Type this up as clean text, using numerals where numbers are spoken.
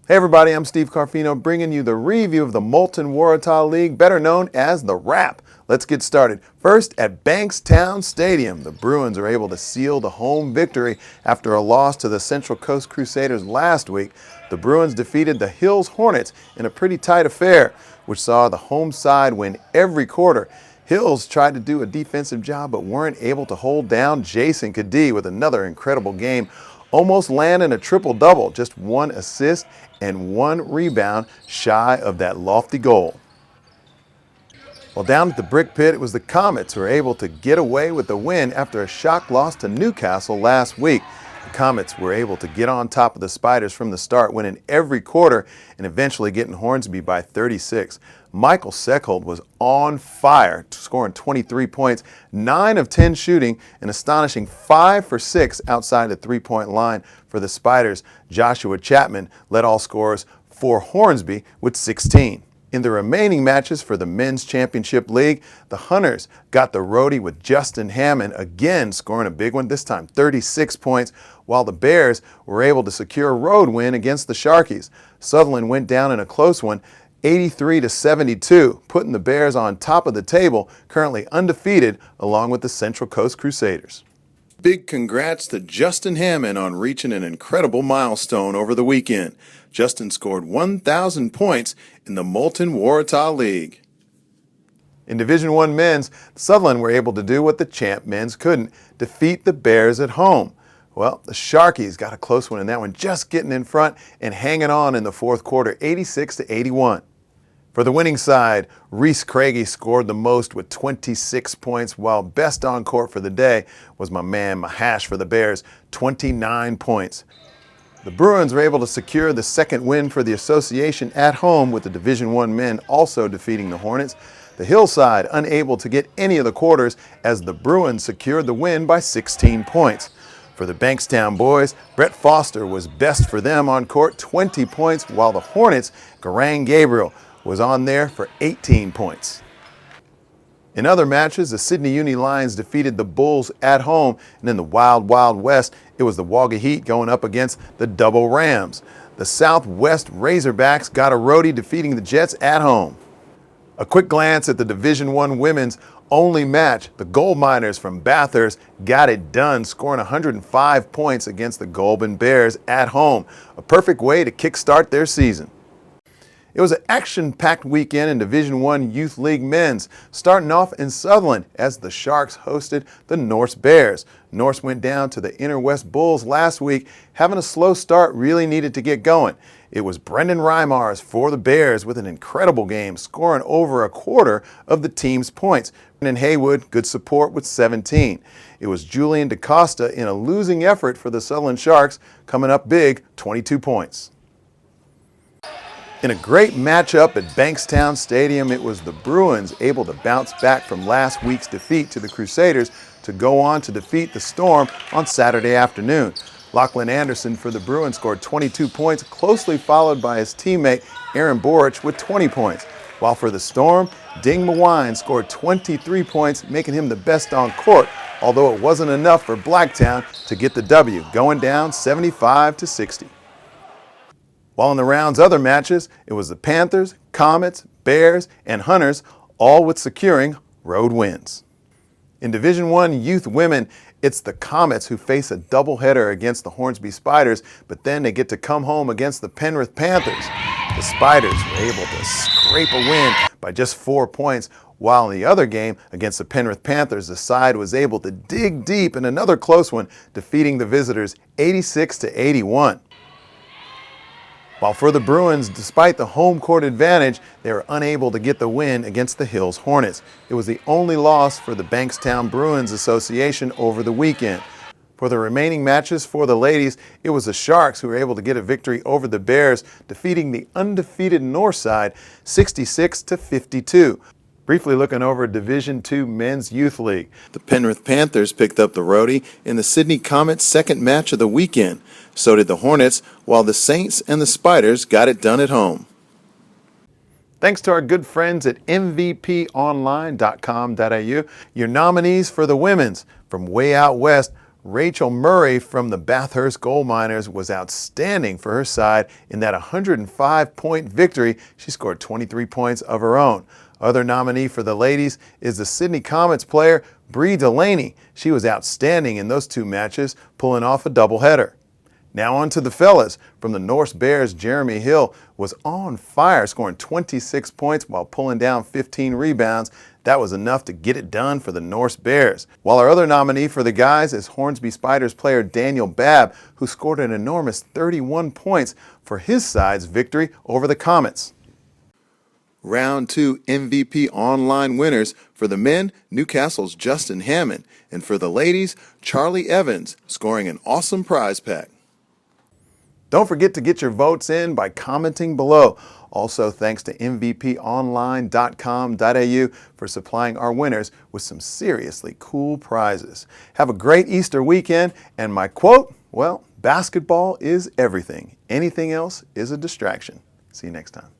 Hey everybody, I'm Steve Carfino bringing you the review of the Molten Waratah League, better known as the WRAP. Let's get started. First, at Bankstown Stadium, the Bruins are able to seal the home victory after a loss to the Central Coast Crusaders last week. The Bruins defeated the Hills Hornets in a pretty tight affair, which saw the home side win every quarter. Hills tried to do a defensive job but weren't able to hold down Jason Kadee with another incredible game. Almost landing a triple-double, just 1 assist and 1 rebound shy of that lofty goal. Well, down at the Brick Pit, it was the Comets who were able to get away with the win after a shock loss to Newcastle last week. The Comets were able to get on top of the Spiders from the start, winning every quarter and eventually getting Hornsby by 36. Michael Seckhold was on fire, scoring 23 points, 9 of 10 shooting, an astonishing 5 for 6 outside the three-point line for the Spiders. Joshua Chapman led all scorers for Hornsby with 16. In the remaining matches for the Men's Championship League, the Hunters got the roadie with Justin Hammond again scoring a big one, this time 36 points, while the Bears were able to secure a road win against the Sharkies. Sutherland went down in a close one, 83-72, putting the Bears on top of the table, currently undefeated along with the Central Coast Crusaders. Big congrats to Justin Hammond on reaching an incredible milestone over the weekend. Justin scored 1,000 points in the Molten Waratah League. In Division I men's, Sutherland were able to do what the champ men's couldn't, defeat the Bears at home. Well, the Sharkies got a close one in that one, just getting in front and hanging on in the fourth quarter, 86-81. For the winning side, Reese Craigie scored the most with 26 points, while best on court for the day was my man Mahash for the Bears, 29 points. The Bruins were able to secure the second win for the association at home, with the Division I men also defeating the Hornets. The Hillside unable to get any of the quarters as the Bruins secured the win by 16 points. For the Bankstown boys, Brett Foster was best for them on court, 20 points, while the Hornets, Garang Gabriel, was on there for 18 points. In other matches, the Sydney Uni Lions defeated the Bulls at home, and in the Wild Wild West, it was the Wagga Heat going up against the Double Rams. The Southwest Razorbacks got a roadie defeating the Jets at home. A quick glance at the Division I women's only match, the Gold Miners from Bathurst got it done, scoring 105 points against the Goulburn Bears at home, a perfect way to kickstart their season. It was an action-packed weekend in Division I Youth League men's, starting off in Sutherland as the Sharks hosted the Norse Bears. Norse went down to the Inner West Bulls last week, having a slow start, really needed to get going. It was Brendan Reimars for the Bears with an incredible game, scoring over a quarter of the team's points. Brendan Haywood, good support with 17. It was Julian DaCosta in a losing effort for the Sutherland Sharks, coming up big, 22 points. In a great matchup at Bankstown Stadium, it was the Bruins able to bounce back from last week's defeat to the Crusaders to go on to defeat the Storm on Saturday afternoon. Lachlan Anderson for the Bruins scored 22 points, closely followed by his teammate Aaron Borich with 20 points. While for the Storm, Ding Mawine scored 23 points, making him the best on court, although it wasn't enough for Blacktown to get the W, going down 75-60. While in the round's other matches, it was the Panthers, Comets, Bears, and Hunters, all with securing road wins. In Division I Youth Women, it's the Comets who face a doubleheader against the Hornsby Spiders, but then they get to come home against the Penrith Panthers. The Spiders were able to scrape a win by just 4 points, while in the other game against the Penrith Panthers, the side was able to dig deep in another close one, defeating the visitors 86-81. While for the Bruins, despite the home court advantage, they were unable to get the win against the Hills Hornets. It was the only loss for the Bankstown Bruins Association over the weekend. For the remaining matches for the ladies, it was the Sharks who were able to get a victory over the Bears, defeating the undefeated North side 66-52. Briefly looking over Division II Men's Youth League. The Penrith Panthers picked up the roadie in the Sydney Comets' second match of the weekend. So did the Hornets, while the Saints and the Spiders got it done at home. Thanks to our good friends at mvponline.com.au. Your nominees for the women's, from way out west, Rachel Murray from the Bathurst Gold Miners was outstanding for her side in that 105-point victory. She scored 23 points of her own. Other nominee for the ladies is the Sydney Comets player Bree Delaney. She was outstanding in those two matches, pulling off a doubleheader. Now on to the fellas. From the Norse Bears, Jeremy Hill was on fire, scoring 26 points while pulling down 15 rebounds. That was enough to get it done for the Norse Bears. While our other nominee for the guys is Hornsby Spiders player Daniel Babb, who scored an enormous 31 points for his side's victory over the Comets. Round 2 MVP online winners. For the men, Newcastle's Justin Hammond, and for the ladies, Charlie Evans, scoring an awesome prize pack. Don't forget to get your votes in by commenting below. Also, thanks to mvponline.com.au for supplying our winners with some seriously cool prizes. Have a great Easter weekend, and my quote, well, basketball is everything. Anything else is a distraction. See you next time.